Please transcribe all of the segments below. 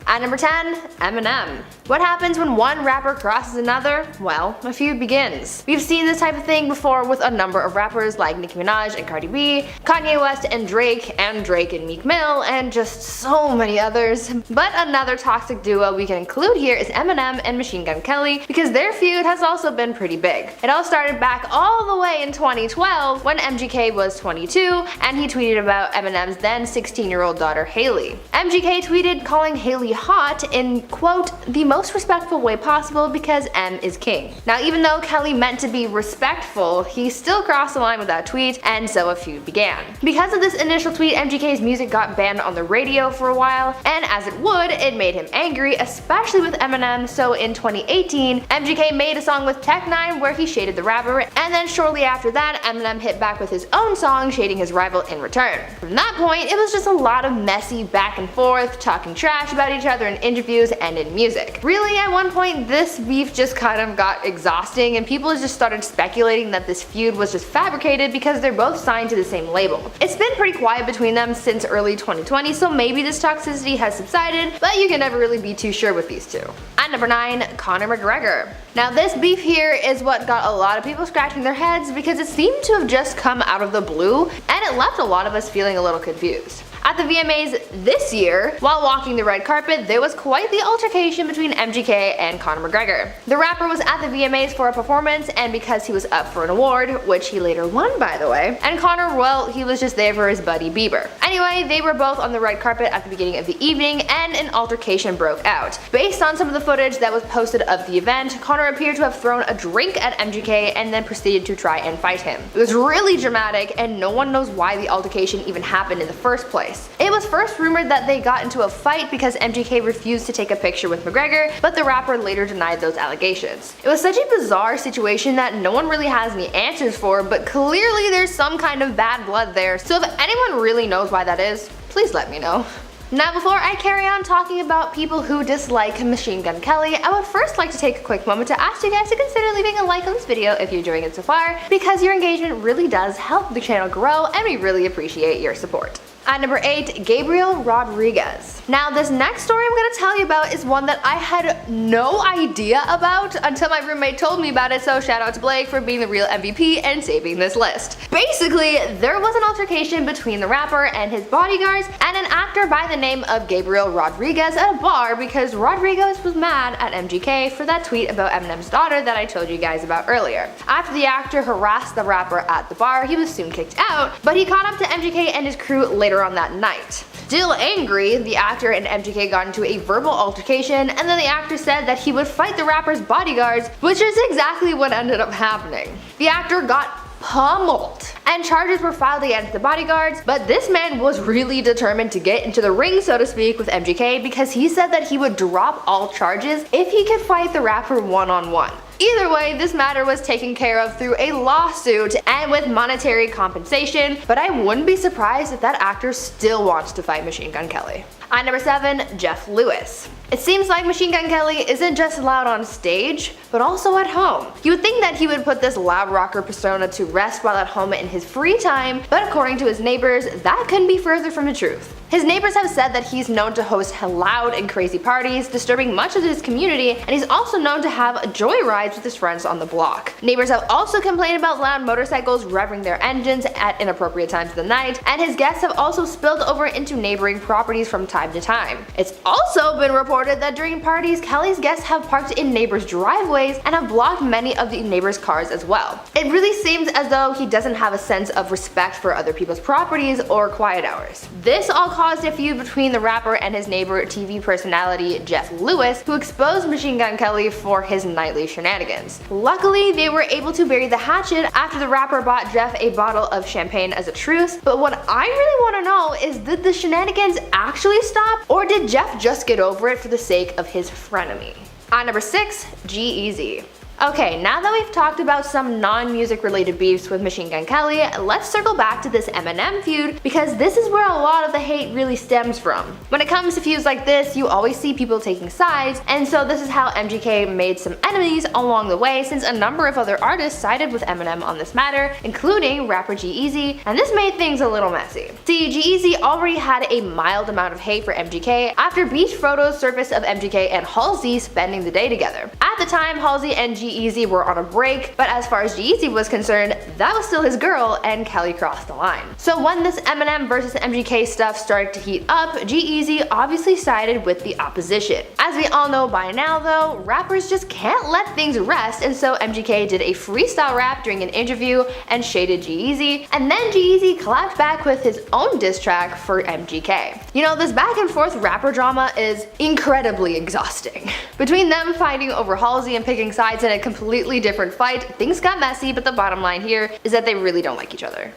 At number 10, Eminem. What happens when one rapper crosses another? Well, a feud begins. We've seen this type of thing before with a number of rappers like Nicki Minaj and Cardi B, Kanye West and Drake and Meek Mill, and just so many others. But another toxic duo we can include here is Eminem and Machine Gun Kelly, because their feud has also been pretty big. It all started back all the way in 2012 when MGK was 22 and he tweeted about Eminem's then 16-year-old daughter Haley. MGK tweeted calling Haley hot in, quote, the most respectful way possible because M is king. Now, even though Kelly meant to be respectful, he still crossed the line with that tweet, and so a feud began. Because of this initial tweet, MGK's music got banned on the radio for a while, and as it would, it made him angry, especially with Eminem, so in 2018, MGK made a song with Tech Nine where he shaded the rapper, and then shortly after that, Eminem hit back with his own song shading his rival in return. From that point, it was just a lot of messy back and forth, talking trash about each other in interviews and in music. Really, at one point, this beef just kind of got exhausting, and people just started speculating that this feud was just fabricated because they're both signed to the same label. It's been pretty quiet between them since early 2020, so maybe this toxicity has subsided, but you can never really be too sure with these two. At number 9, Conor McGregor. Now, this beef here is what got a lot of people scratching their heads because it seemed to have just come out of the blue, and it left a lot of us feeling a little confused. At the VMAs this year, while walking the red carpet, there was quite the altercation between MGK and Conor McGregor. The rapper was at the VMAs for a performance, and because he was up for an award, which he later won by the way, and Conor, well, he was just there for his buddy Bieber. Anyway, they were both on the red carpet at the beginning of the evening, and an altercation broke out. Based on some of the footage that was posted of the event, Conor appeared to have thrown a drink at MGK and then proceeded to try and fight him. It was really dramatic, and no one knows why the altercation even happened in the first place. It was first rumored that they got into a fight because MGK refused to take a picture with McGregor, but the rapper later denied those allegations. It was such a bizarre situation that no one really has any answers for, but clearly there's some kind of bad blood there, so if anyone really knows why that is, please let me know. Now, before I carry on talking about people who dislike Machine Gun Kelly, I would first like to take a quick moment to ask you guys to consider leaving a like on this video if you're enjoying it so far, because your engagement really does help the channel grow and we really appreciate your support. At number 8, Gabriel Rodriguez. Now, this next story I'm going to tell you about is one that I had no idea about until my roommate told me about it, so shout out to Blake for being the real MVP and saving this list. Basically, there was an altercation between the rapper and his bodyguards and an actor by the name of Gabriel Rodriguez at a bar because Rodriguez was mad at MGK for that tweet about Eminem's daughter that I told you guys about earlier. After the actor harassed the rapper at the bar, he was soon kicked out, but he caught up to MGK and his crew later on that night. Still angry, the actor and MGK got into a verbal altercation, and then the actor said that he would fight the rapper's bodyguards, which is exactly what ended up happening. The actor got pummeled, and charges were filed against the bodyguards, but this man was really determined to get into the ring, so to speak, with MGK because he said that he would drop all charges if he could fight the rapper one-on-one. Either way, this matter was taken care of through a lawsuit and with monetary compensation, but I wouldn't be surprised if that actor still wants to fight Machine Gun Kelly. At number 7, Jeff Lewis. It seems like Machine Gun Kelly isn't just loud on stage, but also at home. You would think that he would put this loud rocker persona to rest while at home in his free time, but according to his neighbors, that couldn't be further from the truth. His neighbors have said that he's known to host loud and crazy parties, disturbing much of his community, and he's also known to have joyrides with his friends on the block. Neighbors have also complained about loud motorcycles revving their engines at inappropriate times of the night, and his guests have also spilled over into neighboring properties from time to time. It's also been reported that during parties, Kelly's guests have parked in neighbors' driveways and have blocked many of the neighbors' cars as well. It really seems as though he doesn't have a sense of respect for other people's properties or quiet hours. This all caused a feud between the rapper and his neighbor TV personality Jeff Lewis, who exposed Machine Gun Kelly for his nightly shenanigans. Luckily, they were able to bury the hatchet after the rapper bought Jeff a bottle of champagne as a truce, but what I really want to know is, did the shenanigans actually stop, or did Jeff just get over it for the sake of his frenemy? At number 6, G-Eazy. Okay, now that we've talked about some non-music related beefs with Machine Gun Kelly, let's circle back to this Eminem feud because this is where a lot of the hate really stems from. When it comes to feuds like this, you always see people taking sides, and so this is how MGK made some enemies along the way since a number of other artists sided with Eminem on this matter, including rapper G-Eazy, and this made things a little messy. See, G-Eazy already had a mild amount of hate for MGK after beach photos surfaced of MGK and Halsey spending the day together. At the time, Halsey and G-Eazy were on a break, but as far as G-Eazy was concerned, that was still his girl and Kelly crossed the line. So when this Eminem versus MGK stuff started to heat up, G-Eazy obviously sided with the opposition. As we all know by now though, rappers just can't let things rest, and so MGK did a freestyle rap during an interview and shaded G-Eazy, and then G-Eazy collabed back with his own diss track for MGK. You know, this back and forth rapper drama is incredibly exhausting. Between them fighting over Halsey and picking sides in a completely different fight, things got messy, but the bottom line here is that they really don't like each other.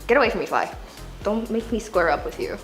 Get away from me, Fly. Don't make me square up with you.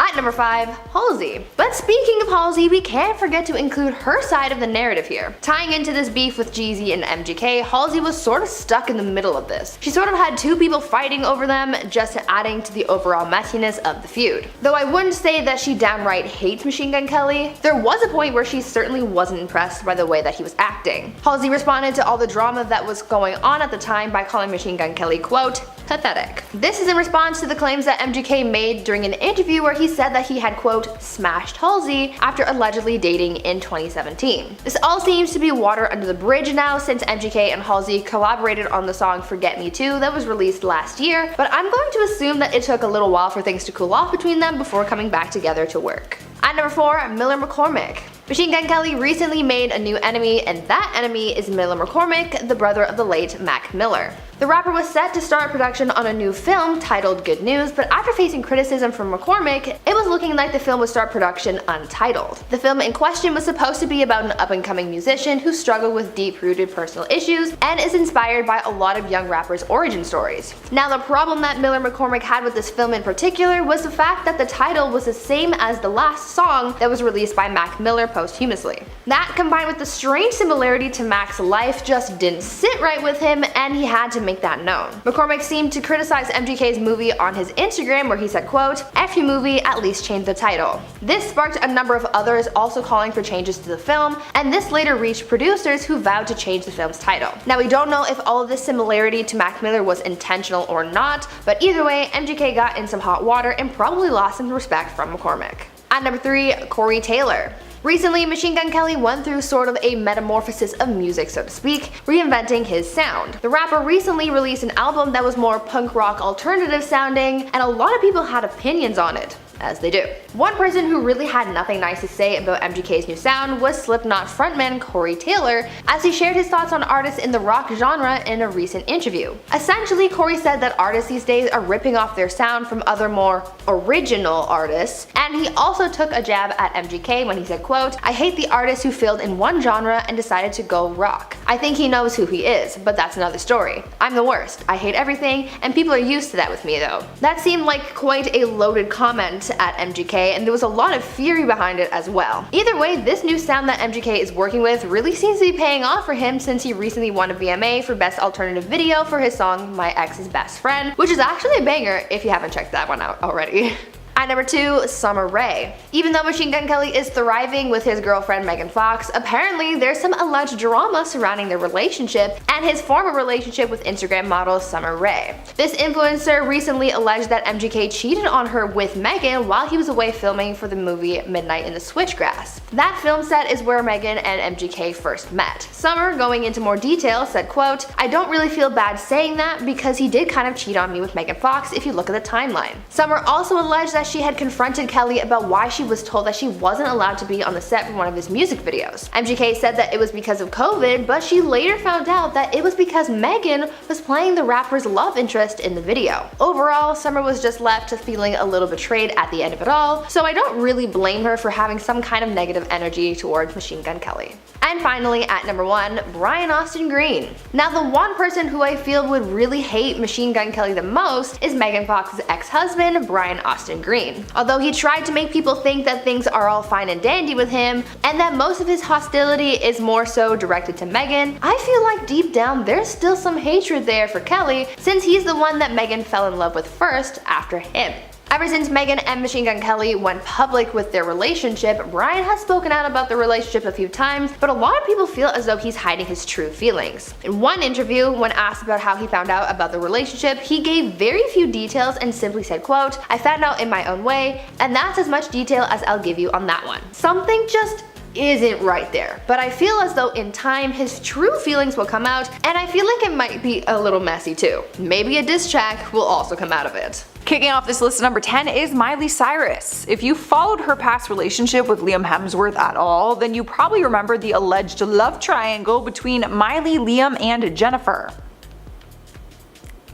At number 5, Halsey. But speaking of Halsey, we can't forget to include her side of the narrative here. Tying into this beef with Jeezy and MGK, Halsey was sort of stuck in the middle of this. She sort of had two people fighting over them, just adding to the overall messiness of the feud. Though I wouldn't say that she downright hates Machine Gun Kelly, there was a point where she certainly wasn't impressed by the way that he was acting. Halsey responded to all the drama that was going on at the time by calling Machine Gun Kelly, quote, pathetic. This is in response to the claims that MGK made during an interview where he said that he had, quote, smashed Halsey after allegedly dating in 2017. This all seems to be water under the bridge now since MGK and Halsey collaborated on the song Forget Me Too that was released last year, but I'm going to assume that it took a little while for things to cool off between them before coming back together to work. At number 4, Miller McCormick. Machine Gun Kelly recently made a new enemy, and that enemy is Miller McCormick, the brother of the late Mac Miller. The rapper was set to start production on a new film titled Good News, but after facing criticism from McCormick, it was looking like the film would start production untitled. The film in question was supposed to be about an up-and-coming musician who struggled with deep-rooted personal issues and is inspired by a lot of young rappers' origin stories. Now, the problem that Miller McCormick had with this film in particular was the fact that the title was the same as the last song that was released by Mac Miller posthumously. That, combined with the strange similarity to Mac's life, just didn't sit right with him, and he had to make that known. McCormick seemed to criticize MGK's movie on his Instagram where he said, quote, F you movie, at least change the title. This sparked a number of others also calling for changes to the film, and this later reached producers who vowed to change the film's title. Now, we don't know if all of this similarity to Mac Miller was intentional or not, but either way, MGK got in some hot water and probably lost some respect from McCormick. At number 3, Corey Taylor. Recently, Machine Gun Kelly went through sort of a metamorphosis of music, so to speak, reinventing his sound. The rapper recently released an album that was more punk rock alternative sounding, and a lot of people had opinions on it. As they do. One person who really had nothing nice to say about MGK's new sound was Slipknot frontman Corey Taylor, as he shared his thoughts on artists in the rock genre in a recent interview. Essentially, Corey said that artists these days are ripping off their sound from other more original artists, and he also took a jab at MGK when he said, quote, I hate the artists who failed in one genre and decided to go rock. I think he knows who he is, but that's another story. I'm the worst. I hate everything, and people are used to that with me though. That seemed like quite a loaded comment at MGK, and there was a lot of fury behind it as well. Either way, this new sound that MGK is working with really seems to be paying off for him since he recently won a VMA for Best Alternative Video for his song My Ex's Best Friend, which is actually a banger if you haven't checked that one out already. At number 2, Summer Rae. Even though Machine Gun Kelly is thriving with his girlfriend Megan Fox, apparently there's some alleged drama surrounding their relationship and his former relationship with Instagram model Summer Rae. This influencer recently alleged that MGK cheated on her with Megan while he was away filming for the movie Midnight in the Switchgrass. That film set is where Megan and MGK first met. Summer, going into more detail, said, quote, I don't really feel bad saying that because he did kind of cheat on me with Megan Fox if you look at the timeline. Summer also alleged that she had confronted Kelly about why she was told that she wasn't allowed to be on the set for one of his music videos. MGK said that it was because of COVID, but she later found out that it was because Megan was playing the rapper's love interest in the video. Overall, Summer was just left feeling a little betrayed at the end of it all, so I don't really blame her for having some kind of negative energy towards Machine Gun Kelly. And finally, at number 1, Brian Austin Green. Now, the one person who I feel would really hate Machine Gun Kelly the most is Megan Fox's ex-husband, Brian Austin Green. screen. Although he tried to make people think that things are all fine and dandy with him, and that most of his hostility is more so directed to Megan, I feel like deep down there's still some hatred there for Kelly, since he's the one that Megan fell in love with first after him. Ever since Megan and Machine Gun Kelly went public with their relationship, Brian has spoken out about the relationship a few times, but a lot of people feel as though he's hiding his true feelings. In one interview, when asked about how he found out about the relationship, he gave very few details and simply said, quote, "I found out in my own way, and that's as much detail as I'll give you on that one." Something just isn't right there, but I feel as though in time his true feelings will come out, and I feel like it might be a little messy too. Maybe a diss track will also come out of it. Kicking off this list at number 10 is Miley Cyrus. If you followed her past relationship with Liam Hemsworth at all, then you probably remember the alleged love triangle between Miley, Liam, and Jennifer.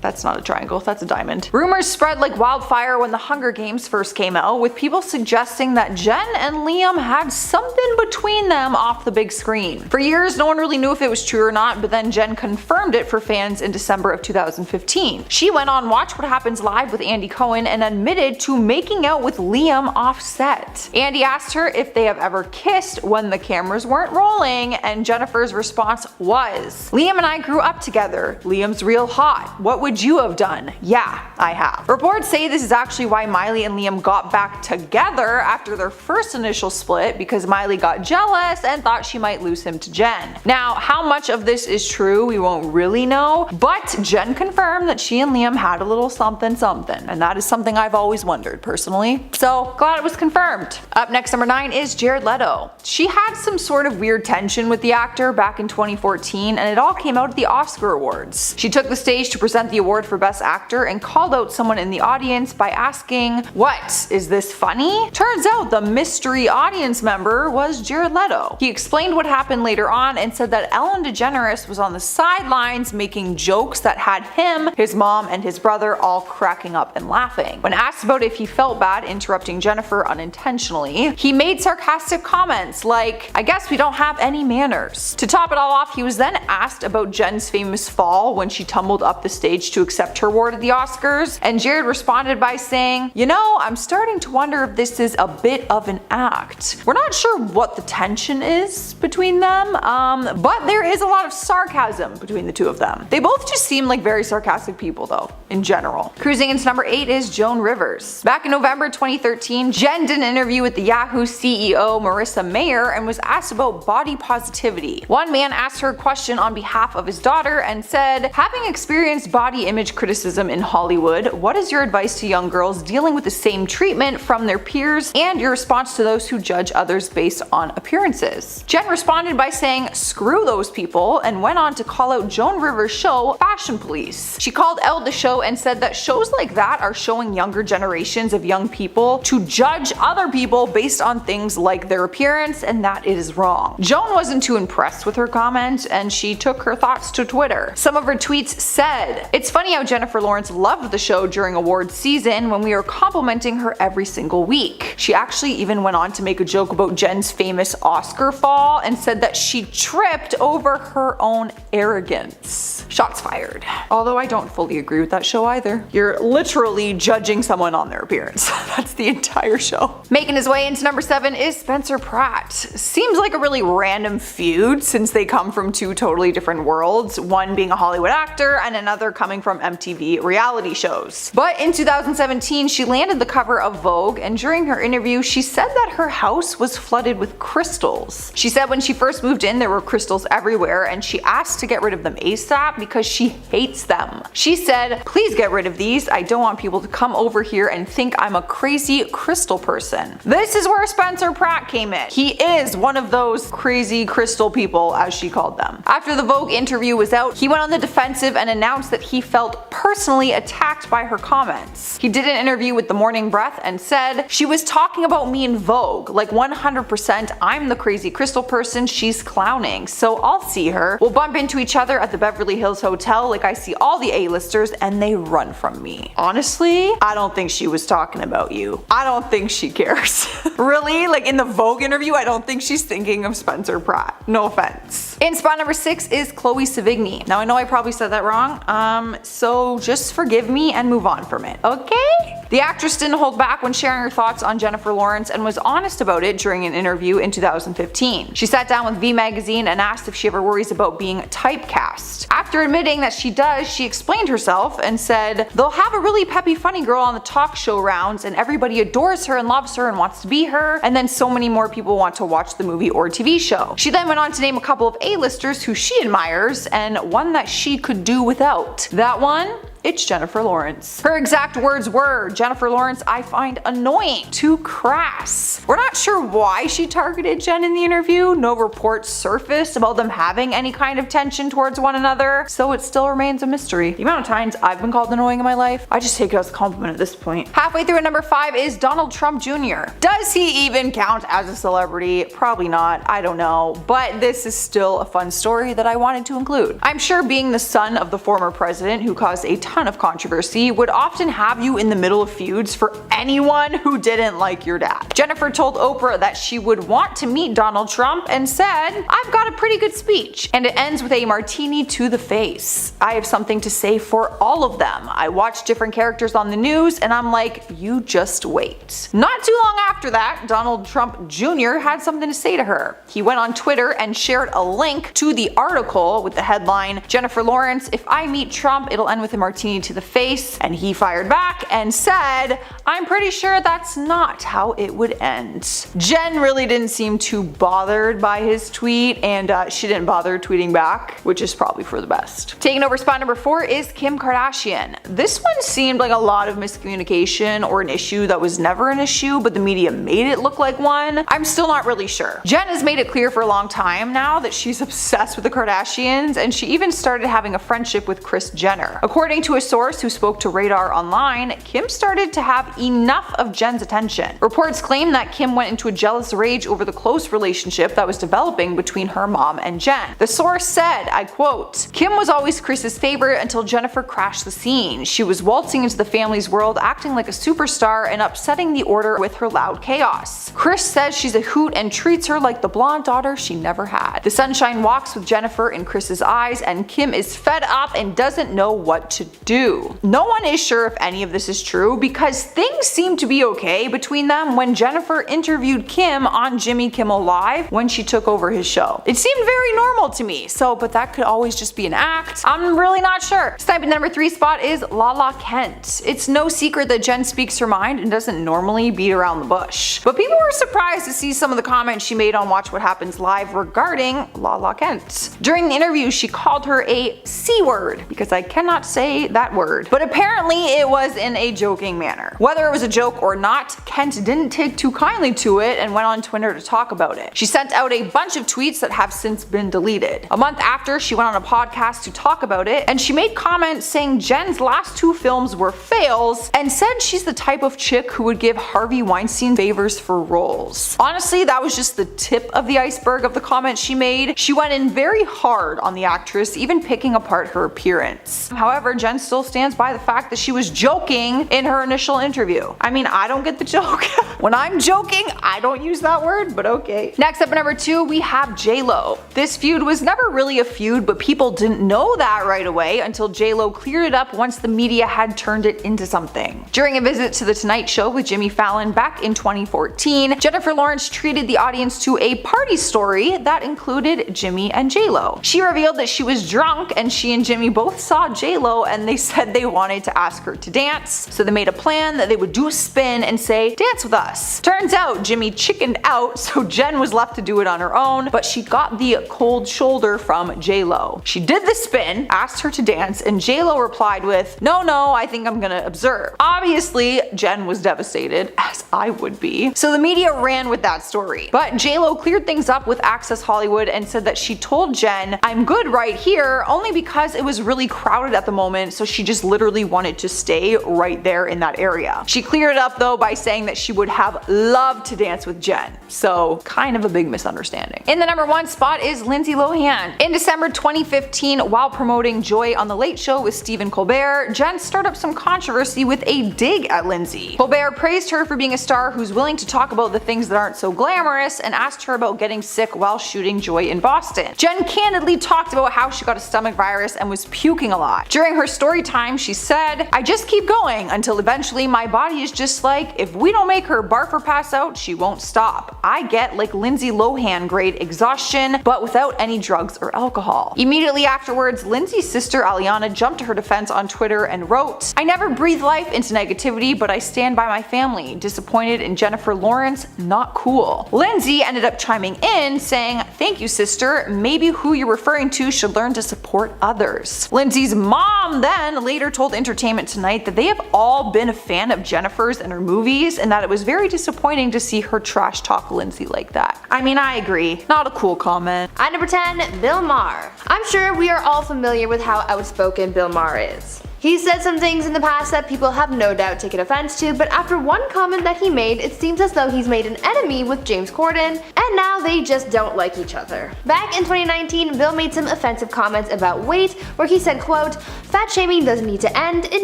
That's not a triangle, that's a diamond. Rumors spread like wildfire when the Hunger Games first came out, with people suggesting that Jen and Liam had something between them off the big screen. For years, no one really knew if it was true or not, but then Jen confirmed it for fans in December of 2015. She went on Watch What Happens Live with Andy Cohen and admitted to making out with Liam off set. Andy asked her if they have ever kissed when the cameras weren't rolling, and Jennifer's response was, "Liam and I grew up together. Liam's real hot. What would you have done?" "Yeah, I have." Reports say this is actually why Miley and Liam got back together after their first initial split, because Miley got jealous and thought she might lose him to Jen. Now, how much of this is true we won't really know, but Jen confirmed that she and Liam had a little something something, and that is something I've always wondered personally. So glad it was confirmed. Up next, number 9 is Jared Leto. She had some sort of weird tension with the actor back in 2014, and it all came out at the Oscar Awards. She took the stage to present the award for Best Actor and called out someone in the audience by asking, "What, is this funny?" Turns out the mystery audience member was Jared Leto. He explained what happened later on and said that Ellen DeGeneres was on the sidelines making jokes that had him, his mom, and his brother all cracking up and laughing. When asked about if he felt bad interrupting Jennifer unintentionally, he made sarcastic comments like, "I guess we don't have any manners." To top it all off, he was then asked about Jen's famous fall when she tumbled up the stage to accept her award at the Oscars, and Jared responded by saying, "You know, I'm starting to wonder if this is a bit of an act." We're not sure what the tension is between them, but there is a lot of sarcasm between the two of them. They both just seem like very sarcastic people though, in general. Cruising into number 8 is Joan Rivers. Back in November 2013, Jen did an interview with the Yahoo CEO Marissa Mayer and was asked about body positivity. One man asked her a question on behalf of his daughter and said, "Having experienced body image criticism in Hollywood, what is your advice to young girls dealing with the same treatment from their peers and your response to those who judge others based on appearances?" Jen responded by saying, "Screw those people," and went on to call out Joan Rivers' show Fashion Police. She called out the show and said that shows like that are showing younger generations of young people to judge other people based on things like their appearance, and that it is wrong. Joan wasn't too impressed with her comment, and she took her thoughts to Twitter. Some of her tweets said, "It's funny how Jennifer Lawrence loved the show during awards season when we were complimenting her every single week. She actually even went on to make a joke about Jen's famous Oscar fall and said that she tripped over her own arrogance." Shots fired. Although I don't fully agree with that show either. You're literally judging someone on their appearance. That's the entire show. Making his way into number 7 is Spencer Pratt. Seems like a really random feud since they come from two totally different worlds, one being a Hollywood actor and another coming from MTV reality shows. But in 2017, she landed the cover of Vogue, and during her interview, she said that her house was flooded with crystals. She said when she first moved in, there were crystals everywhere, and she asked to get rid of them ASAP because she hates them. She said, "Please get rid of these. I don't want people to come over here and think I'm a crazy crystal person." This is where Spencer Pratt came in. He is one of those crazy crystal people, as she called them. After the Vogue interview was out, he went on the defensive and announced that he felt personally attacked by her comments. He did an interview with The Morning Breath and said, "She was talking about me in Vogue, like 100% I'm the crazy crystal person she's clowning, so I'll see her. We'll bump into each other at the Beverly Hills Hotel like I see all the A-listers and they run from me." Honestly, I don't think she was talking about you. I don't think she cares. Really? Like in the Vogue interview, I don't think she's thinking of Spencer Pratt. No offense. In spot number 6 is Chloe Sevigny. Now I know I probably said that wrong, so just forgive me and move on from it, okay? The actress didn't hold back when sharing her thoughts on Jennifer Lawrence and was honest about it during an interview in 2015. She sat down with V Magazine and asked if she ever worries about being typecast. After admitting that she does, she explained herself and said, "They'll have a really peppy funny girl on the talk show rounds and everybody adores her and loves her and wants to be her, and then so many more people want to watch the movie or TV show." She then went on to name a couple of A-listers who she admires and one that she could do without. That one? It's Jennifer Lawrence. Her exact words were, "Jennifer Lawrence I find annoying, too crass." We're not sure why she targeted Jen in the interview. No reports surfaced about them having any kind of tension towards one another, so it still remains a mystery. The amount of times I've been called annoying in my life, I just take it as a compliment at this point. Halfway through at number 5 is Donald Trump Jr. Does he even count as a celebrity? Probably not, I don't know, but this is still a fun story that I wanted to include. I'm sure being the son of the former president who caused a ton of controversy would often have you in the middle of feuds for anyone who didn't like your dad. Jennifer told Oprah that she would want to meet Donald Trump and said, "I've got a pretty good speech." And it ends with a martini to the face. I have something to say for all of them. I watch different characters on the news and I'm like, you just wait. Not too long after that, Donald Trump Jr. had something to say to her. He went on Twitter and shared a link to the article with the headline, "Jennifer Lawrence, if I meet Trump, it'll end with a martini to the face," and he fired back and said, "I'm pretty sure that's not how it would end." Jen really didn't seem too bothered by his tweet, and she didn't bother tweeting back, which is probably for the best. Taking over spot number 4 is Kim Kardashian. This one seemed like a lot of miscommunication or an issue that was never an issue, but the media made it look like one. I'm still not really sure. Jen has made it clear for a long time now that she's obsessed with the Kardashians, and she even started having a friendship with Kris Jenner. According to a source who spoke to Radar Online, Kim started to have enough of Jen's attention. Reports claim that Kim went into a jealous rage over the close relationship that was developing between her mom and Jen. The source said, I quote, "Kim was always Kris's favorite until Jennifer crashed the scene. She was waltzing into the family's world, acting like a superstar and upsetting the order with her loud chaos. Kris says she's a hoot and treats her like the blonde daughter she never had. The sunshine walks with Jennifer in Kris's eyes, and Kim is fed up and doesn't know what to do." No one is sure if any of this is true because things seemed to be okay between them when Jennifer interviewed Kim on Jimmy Kimmel Live when she took over his show. It seemed very normal to me, but that could always just be an act. I'm really not sure. Sniping number 3 spot is Lala Kent. It's no secret that Jen speaks her mind and doesn't normally beat around the bush. But people were surprised to see some of the comments she made on Watch What Happens Live regarding Lala Kent. During the interview, she called her a C-word because I cannot say that word. But apparently it was in a joking manner. Whether it was a joke or not, Kent didn't take too kindly to it and went on Twitter to talk about it. She sent out a bunch of tweets that have since been deleted. A month after, she went on a podcast to talk about it, and she made comments saying Jen's last 2 films were fails and said she's the type of chick who would give Harvey Weinstein favors for roles. Honestly, that was just the tip of the iceberg of the comments she made. She went in very hard on the actress, even picking apart her appearance. However, Jen still stands by the fact that she was joking in her initial interview. I mean, I don't get the joke. When I'm joking, I don't use that word, but okay. Next up at number 2, we have J-Lo. This feud was never really a feud, but people didn't know that right away until J-Lo cleared it up once the media had turned it into something. During a visit to The Tonight Show with Jimmy Fallon back in 2014, Jennifer Lawrence treated the audience to a party story that included Jimmy and J-Lo. She revealed that she was drunk and she and Jimmy both saw J-Lo and they said they wanted to ask her to dance, so they made a plan that they would do a spin and say, "Dance with us." Turns out Jimmy chickened out, so Jen was left to do it on her own, but she got the cold shoulder from J-Lo. She did the spin, asked her to dance, and J-Lo replied with, no, I think I'm gonna observe." Obviously, Jen was devastated, as I would be, so the media ran with that story. But J-Lo cleared things up with Access Hollywood and said that she told Jen, "I'm good right here," only because it was really crowded at the moment, so so she just literally wanted to stay right there in that area. She cleared it up though by saying that she would have loved to dance with Jen, so kind of a big misunderstanding. In the number 1 spot is Lindsay Lohan. In December 2015, while promoting Joy on The Late Show with Stephen Colbert, Jen stirred up some controversy with a dig at Lindsay. Colbert praised her for being a star who's willing to talk about the things that aren't so glamorous and asked her about getting sick while shooting Joy in Boston. Jen candidly talked about how she got a stomach virus and was puking a lot. During her story time, she said, "I just keep going until eventually my body is just like, if we don't make her barf or pass out, she won't stop. I get like Lindsay Lohan grade exhaustion, but without any drugs or alcohol." Immediately afterwards, Lindsay's sister Aliana jumped to her defense on Twitter and wrote, "I never breathe life into negativity, but I stand by my family. Disappointed in Jennifer Lawrence? Not cool." Lindsay ended up chiming in saying, "Thank you, sister. Maybe who you're referring to should learn to support others." Lindsay's mom then later told Entertainment Tonight that they have all been a fan of Jennifer's and her movies, and that it was very disappointing to see her trash talk Lindsay like that. I mean, I agree. Not a cool comment. At number 10, Bill Maher. I'm sure we are all familiar with how outspoken Bill Maher is. He said some things in the past that people have no doubt taken offense to, but after one comment that he made, it seems as though he's made an enemy with James Corden, and now they just don't like each other. Back in 2019, Bill made some offensive comments about weight, where he said, quote, "Fat shaming doesn't need to end, it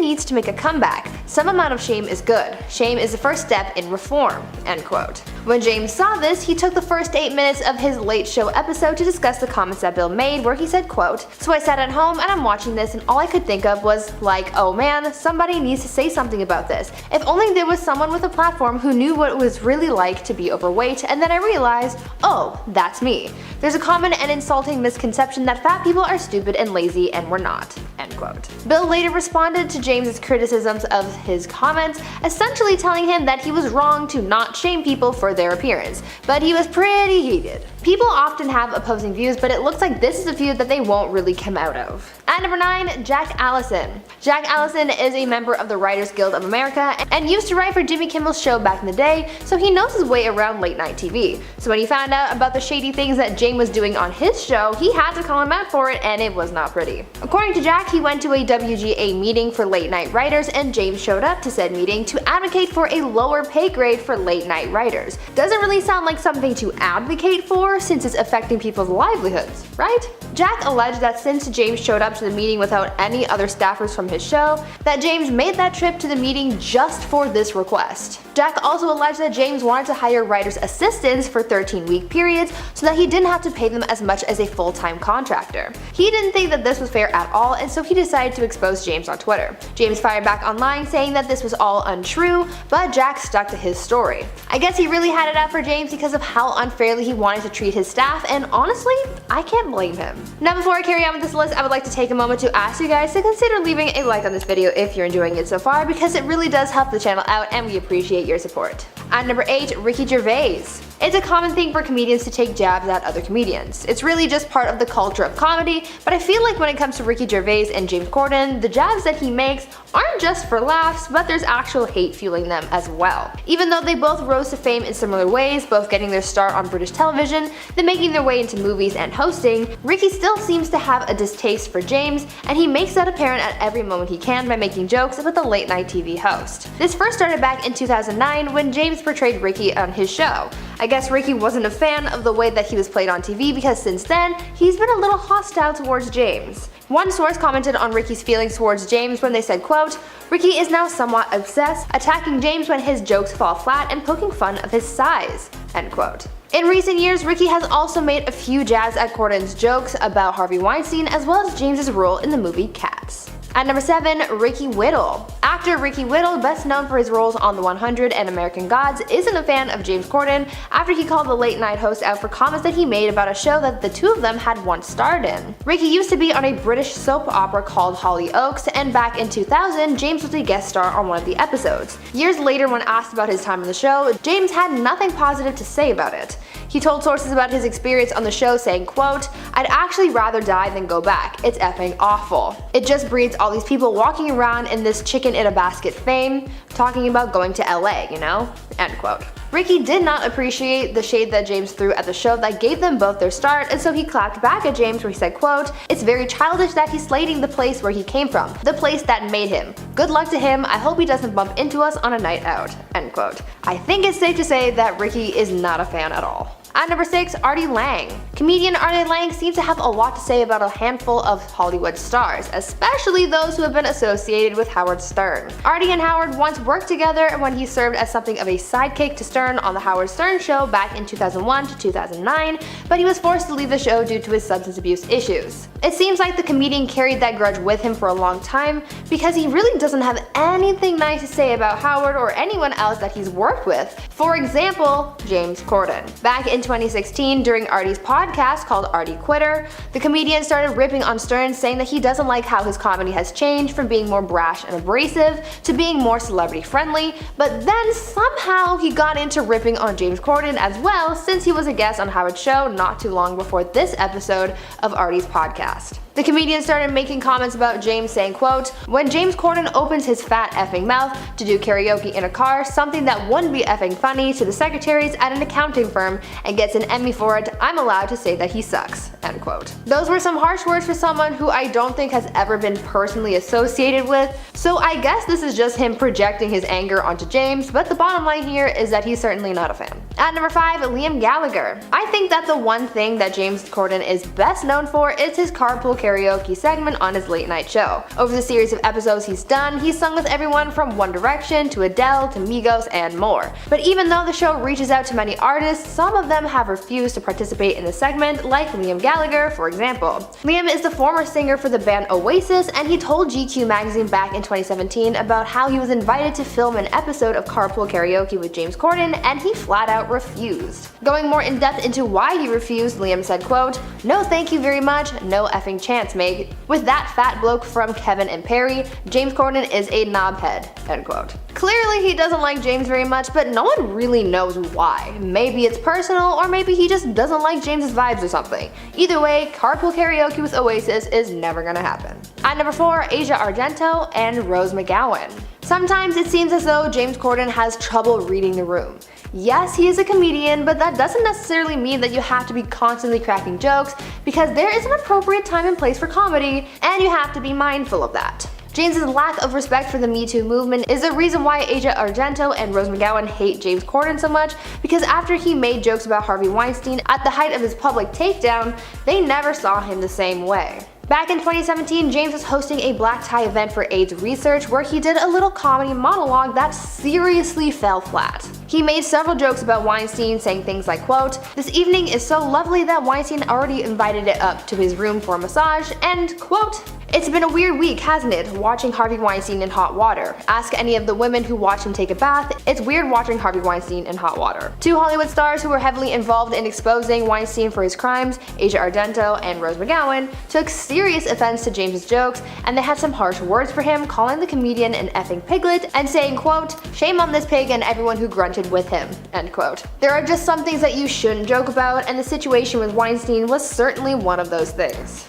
needs to make a comeback. Some amount of shame is good. Shame is the first step in reform," end quote. When James saw this, he took the first 8 minutes of his Late Show episode to discuss the comments that Bill made, where he said, quote, "So I sat at home and I'm watching this and all I could think of was like, oh man, somebody needs to say something about this. If only there was someone with a platform who knew what it was really like to be overweight, and then I realized, oh, that's me. There's a common and insulting misconception that fat people are stupid and lazy, and we're not," end quote. Bill later responded to James's criticisms of his comments, essentially telling him that he was wrong to not shame people for their appearance, but he was pretty heated. People often have opposing views, but it looks like this is a feud that they won't really come out of. At number 9, Jack Allison. Jack Allison is a member of the Writers Guild of America and used to write for Jimmy Kimmel's show back in the day, so he knows his way around late night TV. So when he found out about the shady things that James was doing on his show, he had to call him out for it, and it was not pretty. According to Jack, he went to a WGA meeting for late night writers, and James showed up to said meeting to advocate for a lower pay grade for late night writers. Doesn't really sound like something to advocate for, since it's affecting people's livelihoods, right? Jack alleged that since James showed up to the meeting without any other staffers from his show, that James made that trip to the meeting just for this request. Jack also alleged that James wanted to hire writers' assistants for 13-week periods so that he didn't have to pay them as much as a full-time contractor. He didn't think that this was fair at all, and so he decided to expose James on Twitter. James fired back online saying that this was all untrue, but Jack stuck to his story. I guess he really had it out for James because of how unfairly he wanted to treat his staff, and honestly, I can't blame him. Now before I carry on with this list, I would like to take a moment to ask you guys to consider leaving a like on this video if you're enjoying it so far, because it really does help the channel out and we appreciate your support. At number 8, Ricky Gervais. It's a common thing for comedians to take jabs at other comedians. It's really just part of the culture of comedy, but I feel like when it comes to Ricky Gervais and James Corden, the jabs that he makes aren't just for laughs, but there's actual hate fueling them as well. Even though they both rose to fame in similar ways, both getting their start on British television, then making their way into movies and hosting, Ricky still seems to have a distaste for James, and he makes that apparent at every moment he can by making jokes about the late night TV host. This first started back in 2009 when James portrayed Ricky on his show. I guess Ricky wasn't a fan of the way that he was played on TV because since then, he's been a little hostile towards James. One source commented on Ricky's feelings towards James when they said, quote, "Ricky is now somewhat obsessed, attacking James when his jokes fall flat and poking fun of his size," end quote. In recent years, Ricky has also made a few jabs at Corden's jokes about Harvey Weinstein as well as James's role in the movie Cats. At number 7, Ricky Whittle. Actor Ricky Whittle, best known for his roles on The 100 and American Gods, isn't a fan of James Corden after he called the late night host out for comments that he made about a show that the two of them had once starred in. Ricky used to be on a British soap opera called Hollyoaks, and back in 2000, James was a guest star on one of the episodes. Years later, when asked about his time on the show, James had nothing positive to say about it. He told sources about his experience on the show saying, quote, "I'd actually rather die than go back. It's effing awful. It just breeds all these people walking around in this chicken in a basket fame, talking about going to LA, you know?" End quote. Ricky did not appreciate the shade that James threw at the show that gave them both their start, and so he clapped back at James where he said, quote, "It's very childish that he's slating the place where he came from, the place that made him. Good luck to him, I hope he doesn't bump into us on a night out," end quote. I think it's safe to say that Ricky is not a fan at all. At number 6, Artie Lange. Comedian Artie Lange seems to have a lot to say about a handful of Hollywood stars, especially those who have been associated with Howard Stern. Artie and Howard once worked together when he served as something of a sidekick to Stern on the Howard Stern Show back in 2001 to 2009, but he was forced to leave the show due to his substance abuse issues. It seems like the comedian carried that grudge with him for a long time because he really doesn't have anything nice to say about Howard or anyone else that he's worked with. For example, James Corden. Back in 2016, during Artie's podcast called Artie Quitter, the comedian started ripping on Stern, saying that he doesn't like how his comedy has changed from being more brash and abrasive to being more celebrity friendly, but then somehow he got into ripping on James Corden as well, since he was a guest on Howard's show not too long before this episode of Artie's podcast. The comedian started making comments about James, saying, quote, "When James Corden opens his fat effing mouth to do karaoke in a car, something that wouldn't be effing funny to the secretaries at an accounting firm, and gets an Emmy for it, I'm allowed to say that he sucks," end quote. Those were some harsh words for someone who I don't think has ever been personally associated with, so I guess this is just him projecting his anger onto James, but the bottom line here is that he's certainly not a fan. At number 5, Liam Gallagher. I think that the one thing that James Corden is best known for is his carpool karaoke segment on his late night show. Over the series of episodes he's done, he's sung with everyone from One Direction to Adele to Migos and more. But even though the show reaches out to many artists, some of them have refused to participate in the segment, like Liam Gallagher, for example. Liam is the former singer for the band Oasis, and he told GQ magazine back in 2017 about how he was invited to film an episode of Carpool Karaoke with James Corden, and he flat out refused. Going more in depth into why he refused, Liam said, quote, "No thank you very much, no effing chance, mate. With that fat bloke from Kevin and Perry, James Corden is a knobhead," end quote. Clearly he doesn't like James very much, but no one really knows why. Maybe it's personal, or maybe he just doesn't like James's vibes or something. Either way, Carpool Karaoke with Oasis is never gonna happen. At number 4, Asia Argento and Rose McGowan. Sometimes it seems as though James Corden has trouble reading the room. Yes, he is a comedian, but that doesn't necessarily mean that you have to be constantly cracking jokes, because there is an appropriate time and place for comedy, and you have to be mindful of that. James's lack of respect for the Me Too movement is the reason why Asia Argento and Rose McGowan hate James Corden so much, because after he made jokes about Harvey Weinstein at the height of his public takedown, they never saw him the same way. Back in 2017, James was hosting a black tie event for AIDS research where he did a little comedy monologue that seriously fell flat. He made several jokes about Weinstein, saying things like, quote, "This evening is so lovely that Weinstein already invited it up to his room for a massage," and quote, "It's been a weird week, hasn't it, watching Harvey Weinstein in hot water. Ask any of the women who watch him take a bath, it's weird watching Harvey Weinstein in hot water." Two Hollywood stars who were heavily involved in exposing Weinstein for his crimes, Asia Argento and Rose McGowan, took serious offense to James's jokes, and they had some harsh words for him, calling the comedian an effing piglet and saying, quote, "Shame on this pig and everyone who grunted with him," end quote. There are just some things that you shouldn't joke about, and the situation with Weinstein was certainly one of those things.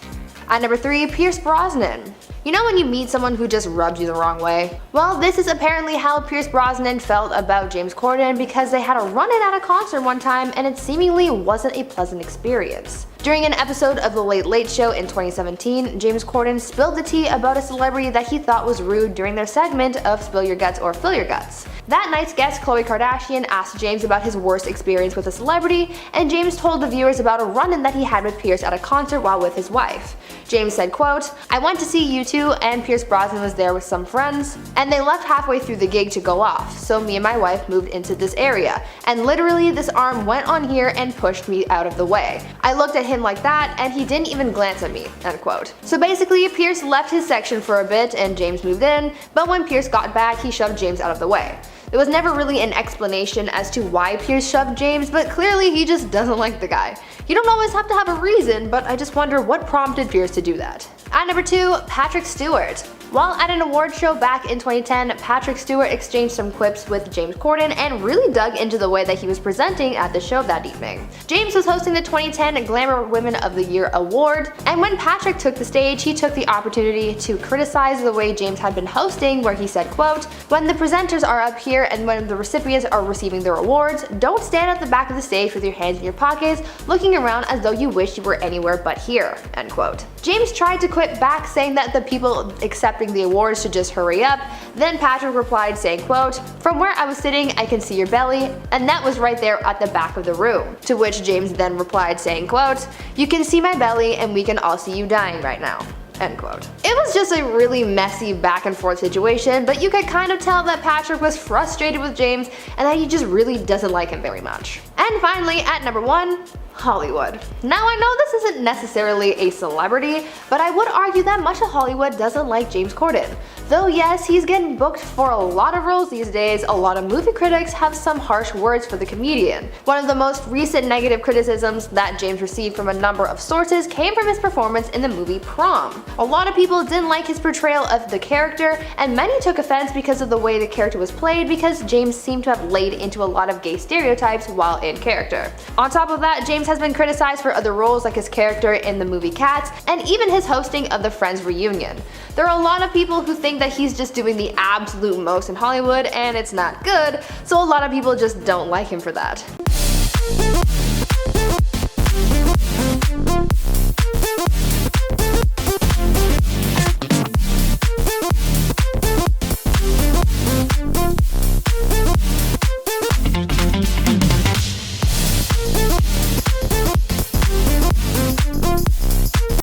At number 3, Pierce Brosnan. You know when you meet someone who just rubs you the wrong way? Well, this is apparently how Pierce Brosnan felt about James Corden, because they had a run-in at a concert one time and it seemingly wasn't a pleasant experience. During an episode of The Late Late Show in 2017, James Corden spilled the tea about a celebrity that he thought was rude during their segment of Spill Your Guts or Fill Your Guts. That night's guest, Khloe Kardashian, asked James about his worst experience with a celebrity, and James told the viewers about a run-in that he had with Pierce at a concert while with his wife. James said, quote, "I went to see U2 and Pierce Brosnan was there with some friends, and they left halfway through the gig to go off, so me and my wife moved into this area, and literally this arm went on here and pushed me out of the way. I looked at him like that, and he didn't even glance at me," end quote. So basically, Pierce left his section for a bit and James moved in, but when Pierce got back, he shoved James out of the way. There was never really an explanation as to why Pierce shoved James, but clearly he just doesn't like the guy. You don't always have to have a reason, but I just wonder what prompted Pierce to do that. At number 2, Patrick Stewart. While at an award show back in 2010, Patrick Stewart exchanged some quips with James Corden and really dug into the way that he was presenting at the show that evening. James was hosting the 2010 Glamour Women of the Year award, and when Patrick took the stage, he took the opportunity to criticize the way James had been hosting, where he said, quote, "When the presenters are up here and when the recipients are receiving their awards, don't stand at the back of the stage with your hands in your pockets, looking around as though you wish you were anywhere but here," end quote. James tried to quip back, saying that the people accepting the awards should just hurry up. Then Patrick replied saying, quote, "From where I was sitting, I can see your belly, and that was right there at the back of the room." To which James then replied saying, quote, "You can see my belly and we can all see you dying right now." End quote. It was just a really messy back and forth situation, but you could kind of tell that Patrick was frustrated with James and that he just really doesn't like him very much. And finally, at number 1, Hollywood. Now I know this isn't necessarily a celebrity, but I would argue that much of Hollywood doesn't like James Corden. Though yes, he's getting booked for a lot of roles these days, a lot of movie critics have some harsh words for the comedian. One of the most recent negative criticisms that James received from a number of sources came from his performance in the movie Prom. A lot of people didn't like his portrayal of the character, and many took offense because of the way the character was played, because James seemed to have laid into a lot of gay stereotypes while in character. On top of that, James has been criticized for other roles like his character in the movie Cats, and even his hosting of the Friends reunion. There are a lot of people who think that he's just doing the absolute most in Hollywood, and it's not good, so a lot of people just don't like him for that.